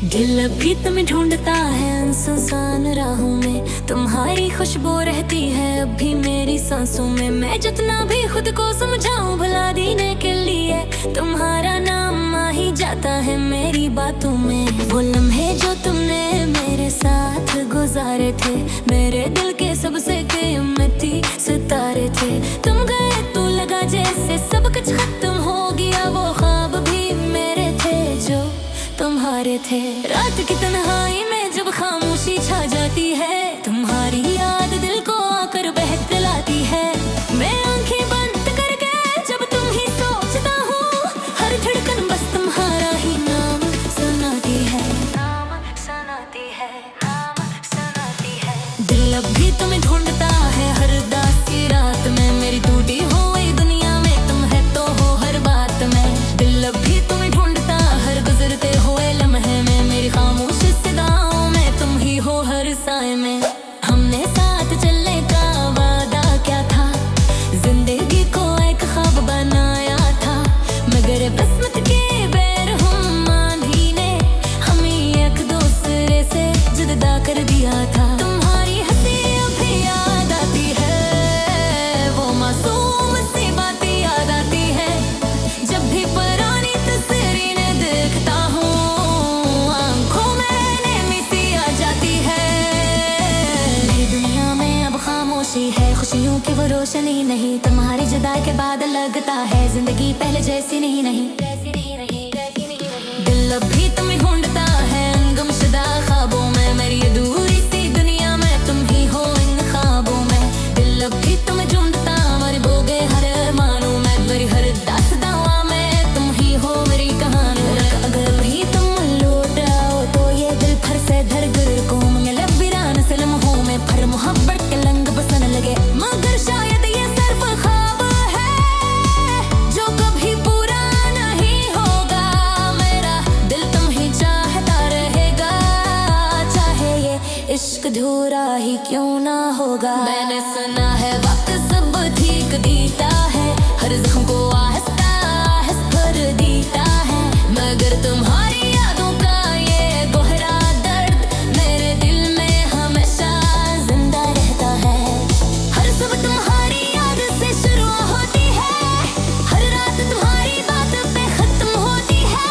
दिल अभी तुम्हें ढूंढता है सुनसान राहों में, तुम्हारी खुशबू रहती है अभी मेरी सांसों में। मैं जितना भी खुद को समझाऊं भुला देने के लिए, तुम्हारा नाम आ ही जाता है मेरी बातों में। वो लम्हे जो तुमने मेरे साथ गुजारे थे, मेरे दिल के सबसे कीमती सितारे थे। तुम गए तो लगा जैसे सब कुछ खत्म हो गया, वो ख्वाब भी मेरे थे जो तुम्हारे थे। रात की तन्हाई में जब खामोशी छा जाती है, तुम्हारी याद दिल को आकर बहलाती है। मैं आंखें बंद करके जब तुम ही सोचता हूँ, हर धड़कन बस तुम्हारा ही नाम सुनाती है, नाम सुनाती है, नाम सुनाती है। दिल अब भी तुम्हें ढूंढता है हर उदासी रात में, मेरी टूटी हुई दुनिया में तुम है तो हो हर बात में। दिल अब भी तुम्हें ढूंढता हर गुजरते हुए लम्हे में, मेरी खामोश सदाओं में तुम ही हो हर साए में। हमने साथ चलने का वादा क्या था, जिंदगी को एक ख्वाब बनाया था, मगर किस्मत के बैर हम आंधी ने हमें एक दूसरे से जुदा कर दिया था। तुम्हारी हंसी अभी याद आती है, वो मासूम सी बातें याद आती है। जब भी पुरानी तस्वीरें देखता हूँ, आंखों में नमी सी आ जाती है। मेरी दुनिया में अब खामोशी है, खुशियों की वो रोशनी नहीं। तुम्हारी जुदाई के बाद लगता है जिंदगी पहले जैसी नहीं नहीं। दिल अब भी तुम्हें ढूंढता है गुमशुदा ख्वाबों में, मेरी अधूरी सी दुनिया में तुम ही हो इन ख्वाबों में। दिल अब भी तुम्हें ढूंढता हमारे बोगे हर अरमानों में, मेरी हर दास्तां में तुम ही हो मेरी कहानी। अगर भी तुम लौट आओ तो ये दिल फिर से धड़कन को मंगल वीरान से लम्हों में फिर मोहब्बत के लंग बसन लगे। मगर शायद ये सिर्फ ख्वाब है जो कभी पूरा नहीं होगा, मेरा दिल तुम ही चाहता रहेगा, चाहे ये इश्क अधूरा ही क्यों ना होगा। मैंने सुना है वक्त सब ठीक देता है, हर जख्म को आहिस्ता आहिस्ता भर देता है, मगर तुम्हारी यादों का ये गहरा दर्द मेरे दिल में हमेशा जिंदा रहता है। हर सुबह तुम्हारी याद से शुरू होती है, हर रात तुम्हारी बात पे खत्म होती है।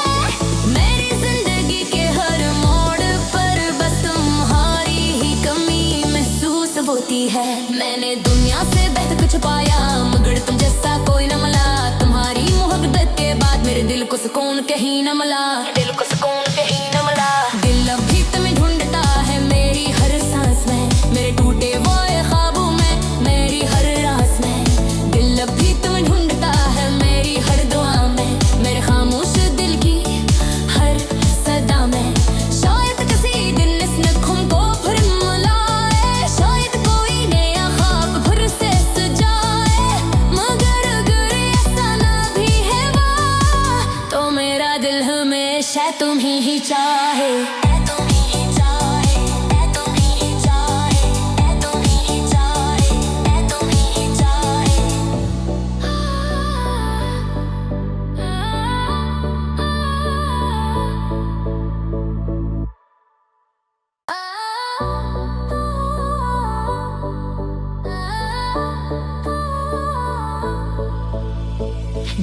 मेरी जिंदगी के हर मोड़ पर बस तुम्हारी ही कमी महसूस होती है। मैंने दुनिया से बेहतर कुछ पाया, मगर तुम जैसा कोई न मिला। तुम्हारी मोहब्बत के बाद मेरे दिल को सुकून कहीं न मिला, दिल को सुकून कहीं न मिला। दिल अब भी तुम्हें ढूंढता है मेरी हर सांस में, मेरे टूटे हुए ख्वाबों में, मेरी हर रास में। दिल अब भी तुम्हें ढूंढता है मेरी हर दुआ में, मेरे खामोश दिल की हर सदा में। शायद किसी दिन इस नखुम को फिर मिलाए, शायद कोई नया ख्वाब फिर से सजाए, मगर अगर ऐसा ना भी है वहाँ, तो मेरा दिल हमेशा तुम्हें ही चाहे।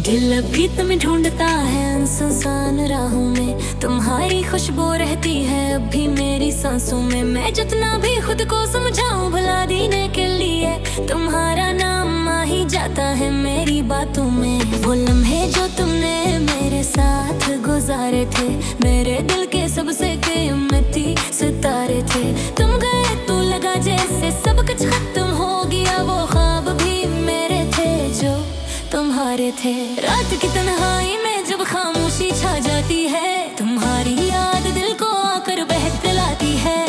दिल अभी तुम्हें ढूंढता है सुनसान राहों में, तुम्हारी खुशबू रहती है अभी मेरी सांसों में। मैं जितना भी खुद को समझाऊं भुला देने के लिए, तुम्हारा नाम आ ही जाता है मेरी बातों में। वो लम्हे जो तुमने मेरे साथ गुजारे थे, मेरे दिल के सबसे कीमती सितारे थे। तुम गए तो लगा जैसे सब कुछ खत्म हो गया, वो ख्वाब भी मेरे थे जो तुम्हारे थे। रात की तन्हाई में जब खामोशी छा जाती है, तुम्हारी याद दिल को आकर बहलाती है।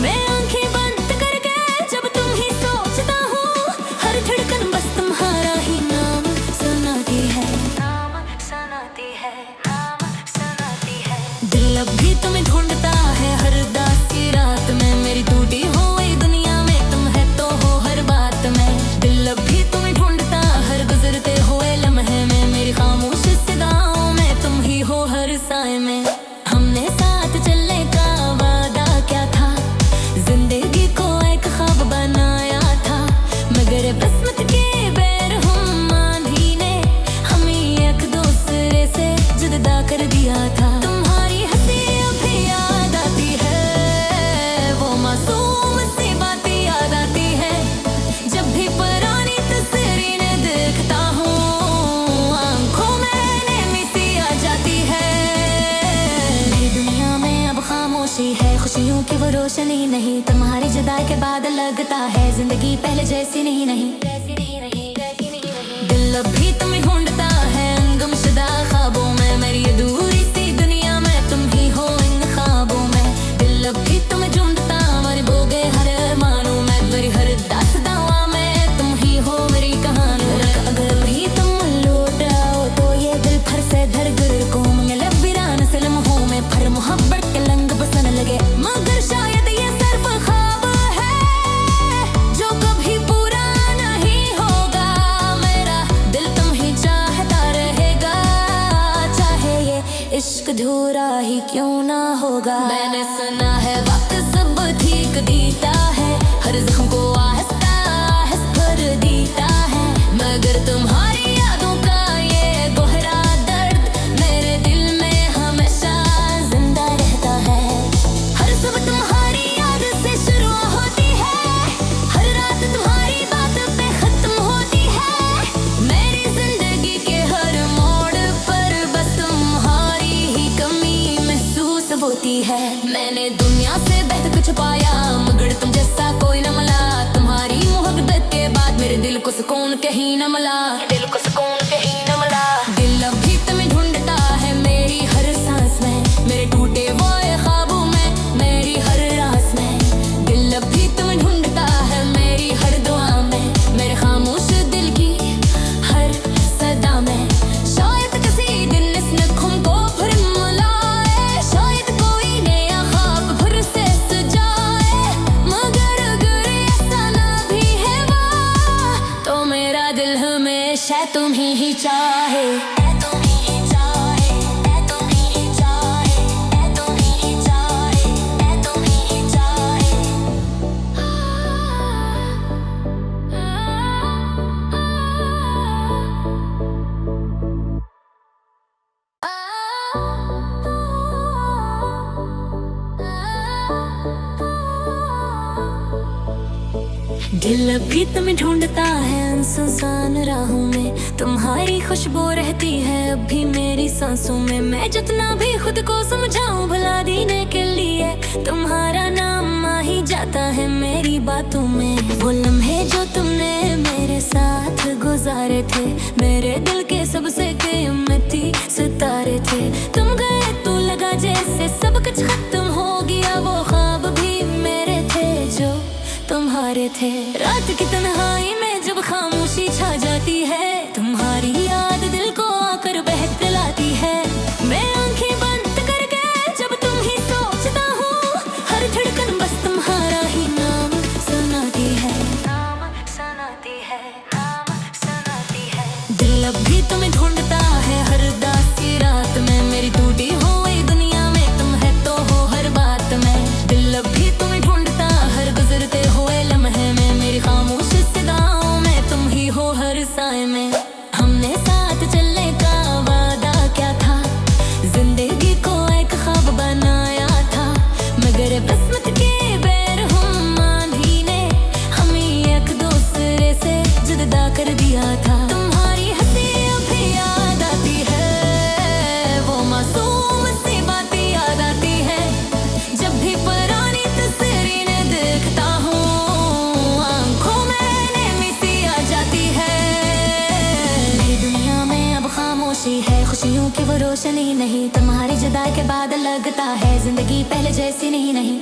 मैं आंखें बंद करके जब तुम ही सोचता हूँ, हर धड़कन बस तुम्हारा ही नाम सुनाती है, नाम सुनाती है, नाम सुनाती है। दिल अब भी तुम्हें ढूंढता है हर उदासी रात में, मेरी टूटी हुई दुनिया में तुम है तो हो हर बात में। दिल अब भी तुम्हें ढूंढता हर गुजरते हुए लम्हे में, मेरी खामोश सदाओं में तुम ही हो हर साए में। हमने किस्मत के बैर हम आंधी ने हमें एक दूसरे से जुदा कर दिया था। तुम्हारी हंसी अभी याद आती है, वो मासूम सी बातें याद आती है। जब भी पुरानी तस्वीरें देखता हूँ आंखों में नमी सी आ जाती है। मेरी दुनिया में अब खामोशी है, खुशियों की वो रोशनी नहीं। तुम्हारी जुदाई के बाद लगता है जिंदगी पहले जैसी नहीं। दिल अब भी तुम्हें ढूंढता है गुमशुदा ख्वाबों में। मेरी ये दूरी सी दुनिया में तुम ही हो इन ख्वाबों में। दिल अब भी तुम्हें ढूंढता मर बोगे हर अरमानों में। मेरी हर दास्तां में तुम ही हो मेरी कहानी। अगर भी तुम लौट आओ तो ये दिल फिर से धड़कन को मंगल वीरान से लम्हों में फिर मोहब्बत के लंग बसन लगे। मगर शायद ये सिर्फ ख्वाब है जो कभी पूरा नहीं होगा। मेरा दिल तुम ही चाहता रहेगा, चाहे ये इश्क अधूरा ही क्यों ना होगा। मैंने सुना है वक्त सब ठीक देता है, हर जख्म को आहिस्ता आहिस्ता भर देता है। मगर तुम्हारी यादों का ये गहरा दर्द मेरे दिल में हमेशा जिंदा रहता है। हर सुबह तुम्हारी याद से शुरू होती है, हर रात तुम्हारी बात पे खत्म होती है। मेरी जिंदगी के हर मोड़ पर बस तुम्हारी ही कमी महसूस होती है। मैंने दुनिया से बेहतर कुछ पाया मगर तुम जैसा कोई न मिला। तुम्हारी मोहब्बत के बाद मेरे दिल को सुकून कहीं न मिला। दिल को सुकून कहीं न मिला। दिल अब भी तुम्हें ढूंढता है मेरी हर सांस में, मेरे टूटे हुए ख्वाबों में, मेरी हर रास में। दिल अब भी तुम्हें ढूंढता है मेरी हर दुआ में, मेरे खामोश दिल की हर सदा में। शायद किसी दिन इस नखुम को फिर मिलाए, शायद कोई नया ख्वाब फिर से सजाए। मगर अगर ऐसा ना भी है वाह तो मेरा दिल हमेशा तुम्हीं ही चाहे। दिल अब भी तुम्हें ढूंढता है सुनसान राहों में। तुम्हारी खुशबू रहती है अब भी मेरी सांसों में। मैं जितना भी खुद को समझाऊं भुला देने के लिए तुम्हारा नाम आ ही जाता है मेरी बातों में। वो लम्हे जो तुमने मेरे साथ गुजारे थे मेरे दिल के सबसे कीमती सितारे थे। तुम गए तो लगा जैसे सब कुछ खत्म हो गया। वो ख्वाब भी मेरे थे जो तुम्हारे थे। रात की तन्हाई में जब खामोशी छा जाती है तुम्हारी याद दिल को आकर बहलाती है। मैं आंखें बंद करके जब तुम ही सोचता हूँ हर धड़कन बस तुम्हारा ही नाम सुनाती है। नाम सुनाती है, नाम सुनाती है। दिल अब भी तुम्हें ढूंढता है हर दासी रात में। मेरी टूटी हुई दुनिया में तुम है तो हो हर बात में। दिल अब भी तुम्हें ढूंढता हर गुजरते हुए लम्हे में, मेरी खामोश सदाओं में तुम ही हो हर साए में। हमने साथ चलने का वादा क्या था, जिंदगी को एक ख्वाब बनाया था। मगर किस्मत के बैर हम आंधी ने हमें एक दूसरे से जुदा कर दिया था। तुम्हारी हंसी अभी याद आती है, वो मासूम सी बातें याद आती है। जब भी पुरानी तस्वीरें देखता हूँ आंखों में नमी सी आ जाती है। मेरी दुनिया में अब खामोशी है, खुशियों की वो रोशनी नहीं। तुम्हारी जुदाई के बाद लगता है जिंदगी पहले जैसी नहीं।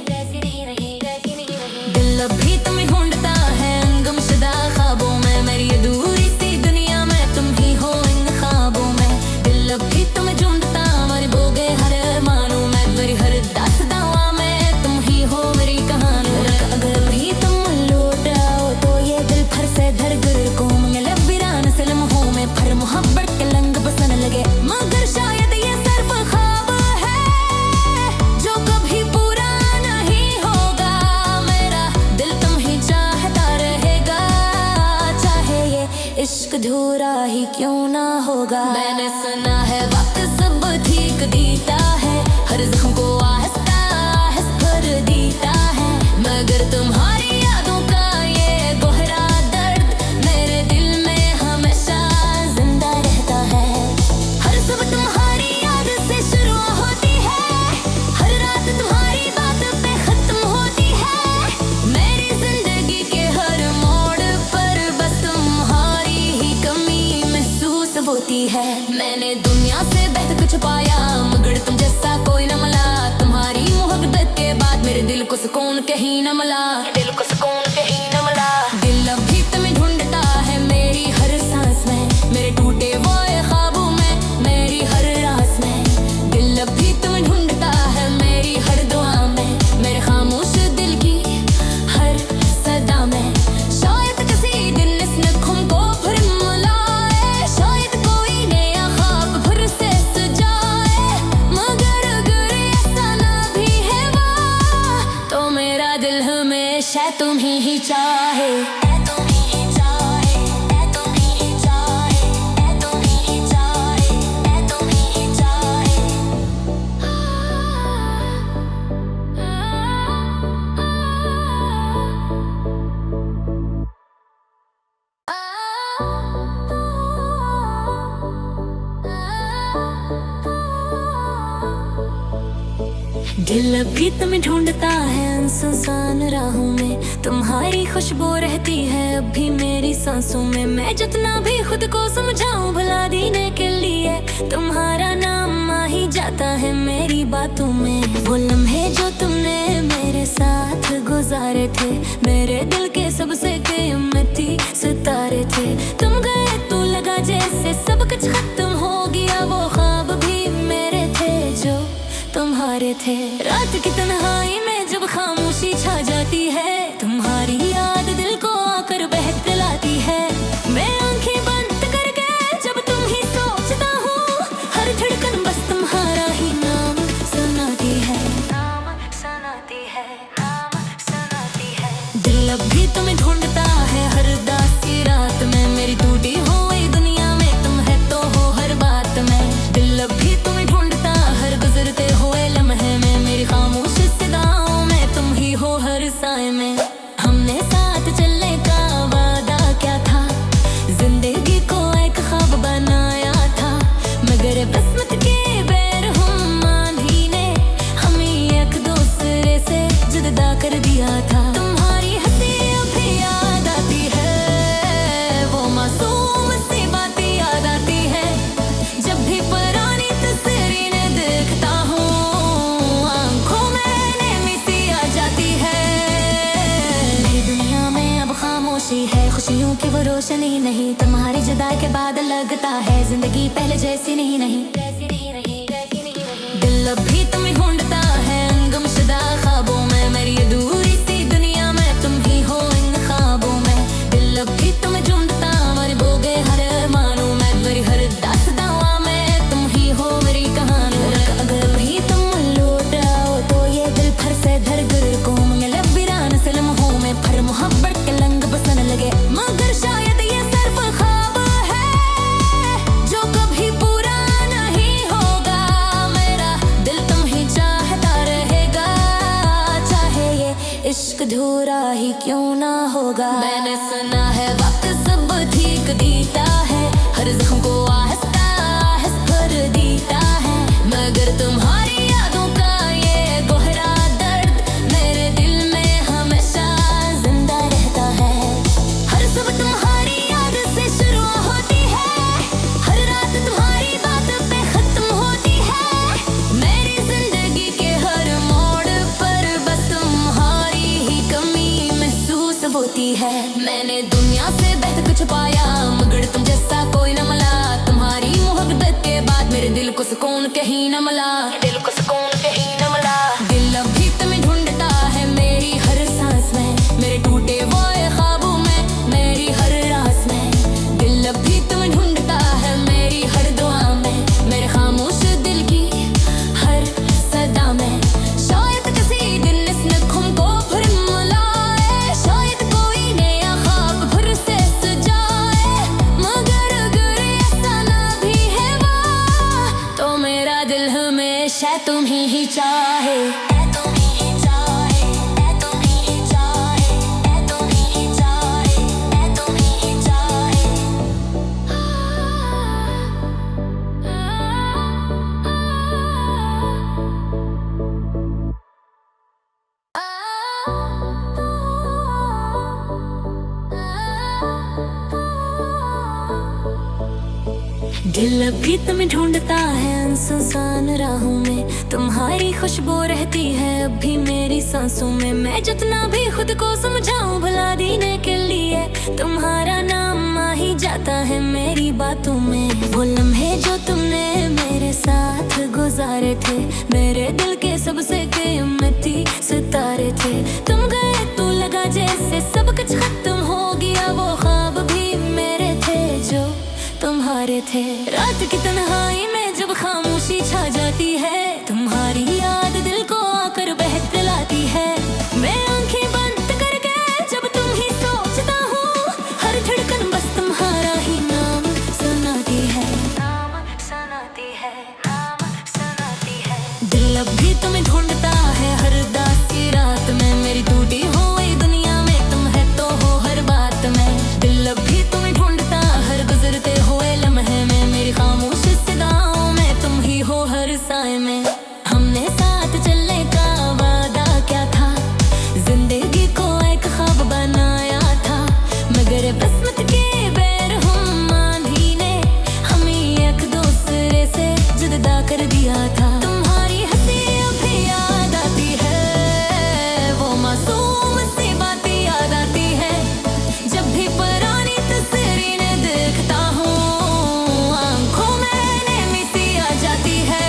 दिल अब भी तुम्हें ढूंढता है गुमशुदा ख्वाबों में। मेरी ये दूरी सी दुनिया में तुम ही हो इन ख्वाबों में। दिल अब भी तुम्हें ढूंढता मर बोगे हर अरमानों में। मेरी हर दास्तां में तुम ही हो मेरी कहानी। अगर भी तुम लौट आओ तो ये दिल फिर से धड़कन को मंगल वीरान से लम्हों में फिर मोहब्बत के लंग बसन लगे। मगर शायद ये सिर्फ ख्वाब है जो कभी पूरा नहीं होगा। मेरा दिल तुम ही इश्क धूरा ही क्यों ना होगा। मैंने सुना है वक्त सब ठीक देता है, हर जख्म को आहिस्ता आहिस्ता भर देता है, मगर तुम्हारी यादों का ये गहरा दर्द मेरे दिल में हमेशा जिंदा रहता है। हर सुबह तुम्हारी याद से शुरू होती है, हर रात तुम्हारी बात पे खत्म होती है, मेरी जिंदगी के हर मोड़ पर बस तुम्हारी ही कमी महसूस होती है। मैंने दुनिया से बेहतर कुछ पाया, मगर तुम जैसा कोई न मिला, तुम्हारी मोहब्बत के बाद मेरे दिल को सुकून कहीं न मिला, दिल को सुकून कहीं न मिला। दिल अब भी तुम्हें ढूंढता है मेरी हर सांस में, मेरे टूटे हुए ख्वाबों में, मेरी हर रात में। दिल अब भी तुम्हें ढूंढता है मेरी हर दुआ में, मेरे खामोश दिल की हर सदा में। शायद किसी दिन इस नखुम को फिर मिलाए, शायद कोई नया ख्वाब फिर से सजाए, मगर अगर ऐसा ना भी है वाह, तो मेरा दिल हमेशा तुम्हीं ही चाहे। दिल अब भी तुम्हें ढूंढता है सुनसान राहों में, तुम्हारी खुशबू रहती है अब भी मेरी सांसों में। मैं जितना भी खुद को समझाऊं भुला देने के लिए, तुम्हारा नाम आ ही जाता है मेरी बातों में। वो लम्हे जो तुमने मेरे साथ गुजारे थे, मेरे दिल के सबसे कीमती सितारे थे। तुम गए तो लगा जैसे सब कुछ खत्म हो गया, वो ख्वाब भी मेरे थे जो तुम्हारे थे। रात की तन्हाई में जब खामोशी छा जाती है, तुम्हारी याद दिल को आकर बहलाती है। मैं आंखें बंद करके जब तुम ही सोचता हूँ, हर धड़कन बस तुम्हारा ही नाम सुनाती है, नाम सुनाती है, नाम सुनाती है। दिल अब भी तुम्हें ढूंढता है हर दासी रात में, मेरी टूटी हुई दुनिया में तुम है तो हो हर बात में। दिल अब भी तुम्हें ढूंढता हर गुजरते हुए लम्हे में, मेरी खामोश सदाओं में तुम ही हो हर साए में। हमने साथ चलने का वादा क्या था, जिंदगी को एक ख्वाब बनाया था, मगर किस्मत के बैर हम आंधी ने हमें एक दूसरे से जुदा कर दिया था। तुम्हारी हंसी अभी याद आती है, वो मासूम सी बातें याद आती है, जब भी पुरानी तस्वीरें देखता हूँ आंखों में नमी सी आ जाती है। मेरी दुनिया में अब खामोशी है, खुशियों की वो रोशनी नहीं, तुम्हारी जुदाई के बाद लगता है जिंदगी पहले जैसी नहीं नहीं। दिल अब भी तुम्हें ढूंढता है गुमशुदा ख्वाबों में, मेरी अधूरी सी दुनिया में तुम ही हो इन ख्वाबों में। दिल अब भी तुम्हें ढूंढता मर बोगे हर अरमानों में, मेरी हर दास्तां में तुम ही हो मेरी कहानी। अगर भी तुम लौट आओ तो ये दिल फिर से धड़कर को मंगल वीरान सलम हो में, फिर मोहब्बत के लंग बसन लगे, मगर शायद ये सिर्फ ख्वाब है जो कभी पूरा नहीं होगा। मेरा दिल तुम ही चाहता रहेगा, चाहे ये इश्क धूरा ही क्यों ना होगा। मैंने सुना है वक्त सब ठीक देता है, हर जख्म को आहिस्ता आहिस्ता भर देता है, मगर तुम्हारी यादों का ये गहरा दर्द मेरे दिल में हमेशा जिंदा रहता है। हर सुबह तुम्हारी याद से शुरू होती है, हर रात तुम्हारी बात पे खत्म होती है, मेरी जिंदगी के हर मोड़ पर बस तुम्हारी ही कमी महसूस होती है। मैंने दुनिया से बेहतर कुछ पाया, मगर तुम जैसा कोई न मिला, तुम्हारी मोहब्बत के बाद मेरे दिल को सुकून कहीं न मिला, दिल को सुकून कहीं न मिला। दिल अब भी तुम्हें ढूंढता है मेरी हर सांस में, मेरे टूटे हुए ख्वाबों में, मेरी हर रात में। दिल अब भी तुम्हें ढूंढता है मेरी हर दुआ में, मेरे खामोश दिल की हर सदा में। शायद किसी दिन इस नखुम को फिर मिलाए, शायद कोई नया ख्वाब फिर से सजाए, दिल अभी तुम्हें ढूंढता है अनसुनसान राहों में, तुम्हारी खुशबू रहती है अभी मेरी सांसों में। मैं जितना भी खुद को समझाऊं भुला देने के लिए, तुम्हारा नाम आ ही जाता है मेरी बातों में। वो लम्हे जो तुमने मेरे साथ गुजारे थे, मेरे दिल के सबसे कीमती सितारे थे। तुम गए तो लगा जैसे सब कुछ खत्म हो गया, वो ख्वाब भी मेरे थे जो तुम्हारे थे। रात की तन्हाई में जब खामोशी छा जाती है, तुम्हारी याद दिल को आकर बहलाती है। मैं आंखें बंद करके जब तुम ही सोचता हूँ, हर धड़कन बस तुम्हारा ही नाम सुनाती है, नाम सुनाती है, नाम सुनाती है। दिल अब भी तुम्हें ढूंढता है हर उदासी रात में, मेरी टूटी हुई दुनिया में तुम है तो हो हर बात में। दिल अब भी तुम्हें ढूंढता हर गुजरते हुए लम्हे में, मेरी खामोश सदाओं में तुम ही हो हर साए में। हमने साथ चलने का वादा क्या था, जिंदगी को एक ख्वाब बनाया था, मगर किस्मत के बैर हम आंधी ने हमें एक दूसरे से जुदा कर दिया था। तुम्हारी हंसी अभी याद आती है, वो मासूम सी बातें याद आती है, जब भी पुरानी तस्वीरें देखता हूँ आंखों में नमी सी आ जाती है।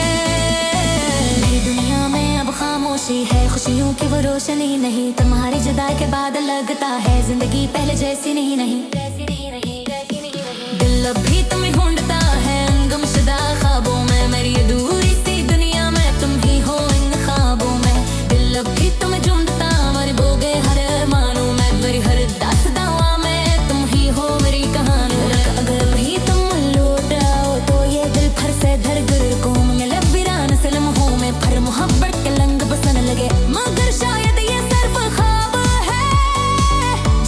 मेरी दुनिया में अब खामोशी है, खुशियों की वो रोशनी नहीं, तुम्हारी जुदाई के बाद लगता है जिंदगी पहले जैसी नहीं नहीं। दिल अब भी तुम्हें ढूंढता है गुमशुदा ख्वाबों में, मेरी अधूरी सी दुनिया में तुम ही हो इन ख्वाबों में। दिल अब भी तुम्हें ढूंढता मर बोगे हर अरमानों में, मेरी हर दास्तां में तुम ही हो मेरी कहानी। अगर भी तुम लौट आओ तो ये दिल फिर से धड़कन को मिले वीरान से लम्हों में, फिर मोहब्बत के लंग बसन लगे, मगर शायद ये सिर्फ ख्वाब है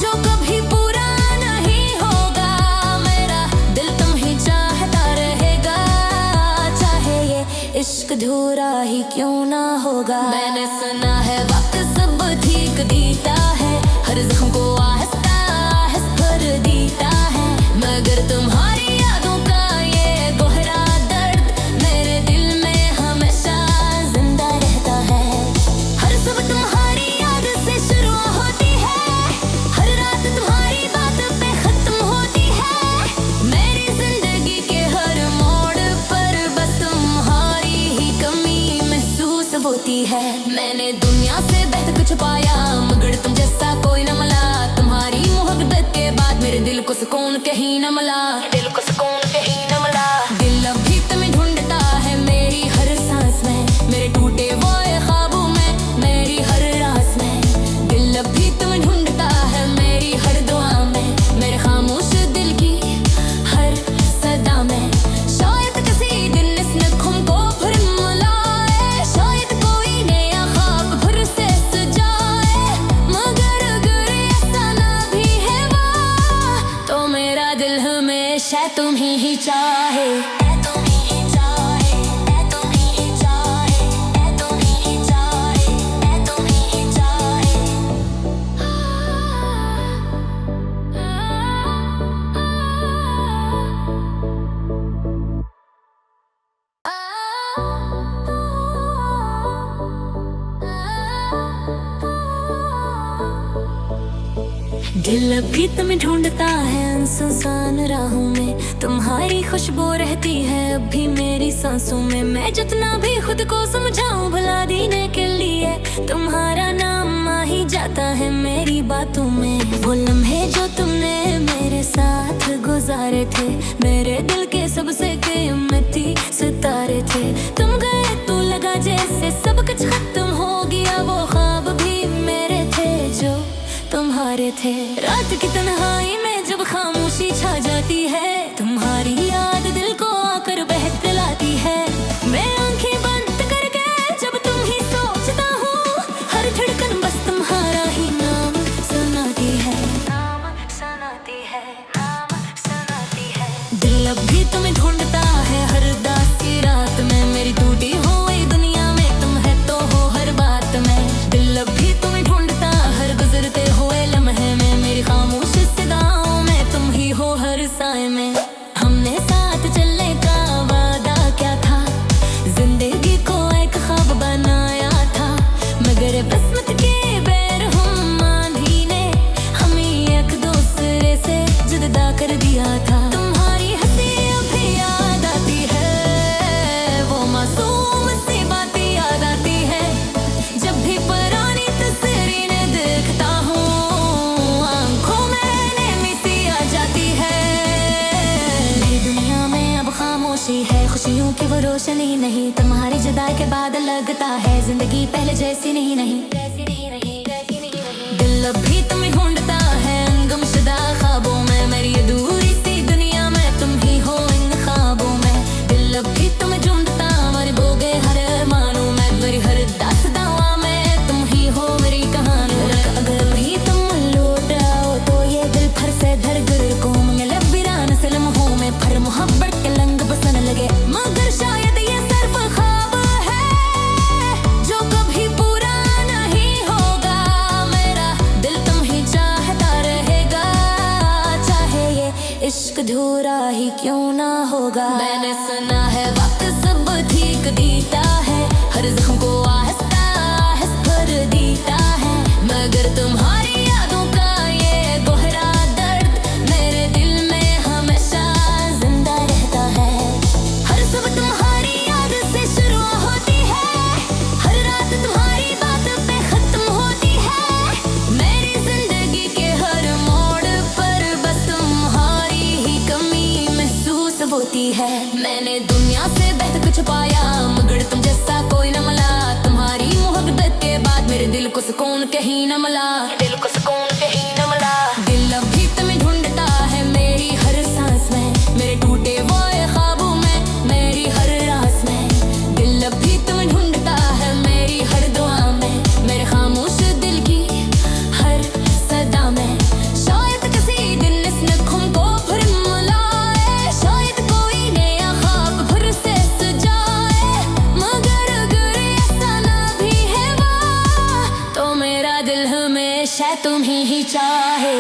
जो कभी पूरा नहीं होगा। मेरा दिल तुम ही चाहता रहेगा, चाहे ये इश्क अधूरा ही क्यों ना होगा। मैंने सुना है वक्त सब ठीक देता है, हर जख्म को आहिस्ता आहिस्ता भर देता है, मगर तुम्हारी यादों का ये गहरा दर्द मेरे दिल में हमेशा जिंदा रहता है। हर सुबह तुम्हारी याद से शुरू होती है, हर रात तुम्हारी बात पे खत्म होती है, मेरी जिंदगी के हर मोड़ पर बस तुम्हारी ही कमी महसूस होती है। मैंने दुनिया से बेहतर कुछ पाया, मगर तुम जैसा कोई न मिला, तुम्हारी मोहब्बत के बाद मेरे दिल को सुकून कहीं न मिला, दिल को सुकून कहीं न मिला। दिल अब भी तुम्हें ढूंढता है मेरी हर सांस में, मेरे टूटे हुए ख्वाबों में, मेरी हर रास में। दिल अब भी तुम्हें ढूंढता है मेरी हर दुआ में, मेरे खामोश दिल की हर सदा में। शायद किसी दिन इस नखुम को फिर मिलाए, शायद कोई नया ख्वाब फिर से सजाए, मगर अगर ऐसा ना भी है वाह, तो मेरा दिल हमेशा तुम्हें ही चाहे। दिल अभी तुम्हें ढूंढता है अनसुनसान राहों में, तुम्हारी खुशबू रहती है अभी मेरी सांसों में। मैं जितना भी खुद को समझाऊं भुला देने के लिए, तुम्हारा नाम आ ही जाता है मेरी बातों में। वो लम्हे जो तुमने मेरे साथ गुजारे थे, मेरे दिल के सबसे कीमती सितारे थे। तुम गए तो लगा जैसे सब कुछ खत्म हो गया, वो ख्वाब भी मेरे थे जो तुम्हारे थे। रात की तन्हाई में जब खामोशी छा जाती है, तुम्हारी याद दिल को आकर बहलाती है। मैं आंखें बंद करके जब तुम ही सोचता हूँ, हर धड़कन बस तुम्हारा ही नाम सुनाती है, नाम सुनाती है, नाम सुनाती है। दिल अब भी तुम्हें ढूंढता है हर उदासी रात में, मेरी टूटी हुई दुनिया में तुम है तो हो हर बात में। दिल अब भी तुम्हें ढूंढता हर गुजरते हुए लम्हे में, मेरी खामोश सदाओं में तुम ही हो हर साए में। हमने साथ चलने का वो रोशनी नहीं, तुम्हारी जुदाई के बाद लगता है जिंदगी पहले जैसी नहीं नहीं। दिल अब भी तुम्हें ढूंढता है गुमशुदा ख्वाबों में, मेरी ये दूरी सी दुनिया में तुम ही हो इन ख्वाबों में। दिल अब भी तुम्हें ढूंढता मर बोगे हर अरमानों में, मेरी हर दास्तां में तुम ही हो मेरी कहानी। अगर भी तुम लौट आओ तो ये दिल फिर से धड़कन को मंगल वीरान से लम्हों में फिर मोहब्बत के लंग बसन लगे। मगर शायद ये सिर्फ ख्वाब है जो कभी पूरा नहीं होगा, मेरा दिल तुम ही चाहता रहेगा, चाहे ये इश्क अधूरा ही क्यों ना होगा। मैंने सुना है वक्त सब ठीक देता है, हर जख्म को आहिस्ता आहिस्ता भर देता है, मगर तुम्हारी यादों का ये गहरा दर्द मेरे दिल में हमेशा जिंदा रहता है। हर सुबह तुम्हारी याद से शुरू होती है, हर रात तुम्हारी बात पे खत्म होती है, मेरी जिंदगी के हर मोड़ पर बस तुम्हारी ही कमी महसूस होती है। मैंने दुनिया से बेहतर कुछ पाया मगर तुम जैसा कोई न मिला, तुम्हारी मोहब्बत के बाद मेरे दिल को सुकून कहीं न मिला, दिल को सुकून कहीं न मिला। दिल अब भी तुम्हें ढूंढता है मेरी हर सांस में, मेरे टूटे हुए ख्वाबों में, मेरी हर रास में। दिल अब भी तुम्हें ढूंढता है मेरी हर दुआ में, मेरे खामोश दिल की हर सदा में। शायद किसी दिन इस नखुम को फिर मिलाए, शायद कोई नया ख्वाब फिर से सजाए, मगर अगर ऐसा ना भी है वो तो मेरा दिल हमेशा तुम्हीं ही चाहे।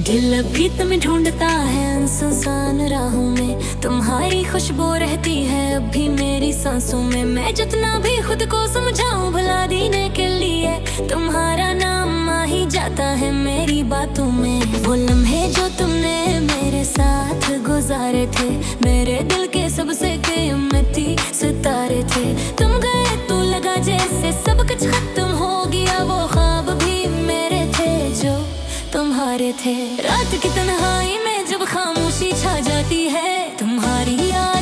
दिल अब भी तुम्हें ढूंढता है सुनसान राहों में, तुम्हारी खुशबू रहती है अब भी मेरी सांसों में। मैं जितना भी खुद को समझाऊं भुला देने के लिए, तुम्हारा नाम आ ही जाता है मेरी बातों में। वो लम्हे जो तुमने मेरे साथ गुजारे थे, मेरे दिल के सबसे कीमती सितारे थे। तुम गए तो लगा जैसे सब कुछ खत्म हो गया, वो ख्वाब भी मेरे थे जो तुम्हारे थे। रात की तन्हाई में जब खामोशी छा जाती है, तुम्हारी याद